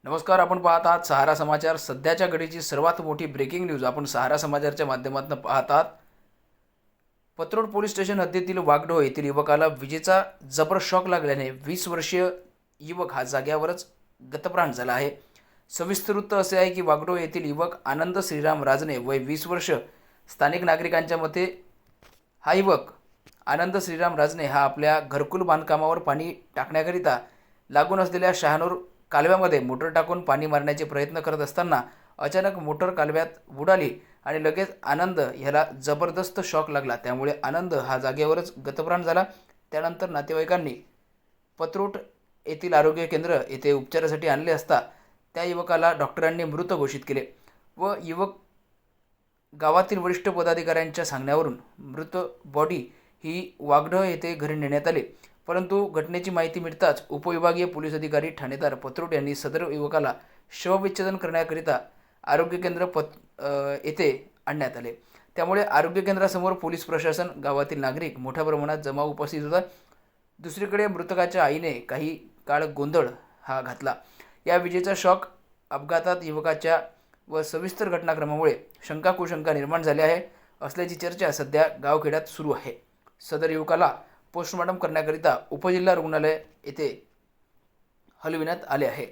नमस्कार. आपण पाहत आहात सहारा समाचार. सध्याच्या घडीची सर्वात मोठी ब्रेकिंग न्यूज आपण सहारा समाचारच्या माध्यमातून पाहत आहात. पत्रोड पोलीस स्टेशन हद्दीतील वागडो येथील युवकाला विजेचा जबर शॉक लागल्याने 20 वर्षीय युवक हा जाग्यावरच गतप्राण झाला आहे. सविस्तर वृत्त असे आहे की वागडो येथील युवक आनंद श्रीराम राजने वय 20 वर्ष. स्थानिक नागरिकांच्या मते हा युवक आनंद श्रीराम राजने हा आपल्या घरकुल बांधकामावर पाणी टाकण्याकरिता लागून असलेल्या शहानूर कालव्यामध्ये मोटर टाकून पाणी मारण्याचे प्रयत्न करत असताना अचानक मोटर कालव्यात बुडाली आणि लगेच आनंद ह्याला जबरदस्त शॉक लागला. त्यामुळे आनंद हा जागेवरच गतप्राण झाला. त्यानंतर नातेवाईकांनी पत्रोट येथील आरोग्य केंद्र येथे उपचारासाठी आणले असता त्या युवकाला डॉक्टरांनी मृत घोषित केले व युवक गावातील वरिष्ठ पदाधिकाऱ्यांच्या सांगण्यावरून मृत बॉडी ही वागढ येथे घरी नेण्यात आली. परंतु घटनेची माहिती मिळताच उपविभागीय पोलीस अधिकारी ठाणेदार पत्रोट यांनी सदर युवकाला शवविच्छेदन करण्याकरिता आरोग्य केंद्र येथे आणण्यात आले. त्यामुळे आरोग्य केंद्रासमोर पोलीस प्रशासन, गावातील नागरिक मोठ्या प्रमाणात जमा उपस्थित होता. दुसरीकडे मृतकाच्या आईने काही काळ गोंधळ हा घातला. या विजेचा शॉक अपघातात युवकाच्या व सविस्तर घटनाक्रमामुळे शंका निर्माण झाली आहे असल्याची चर्चा सध्या गावखेड्यात सुरू आहे. सदर युवकाला पोस्टमॉर्टम करण्याकरिता उपजिल्हा रुग्णालय येथे हलविण्यात आले आहे.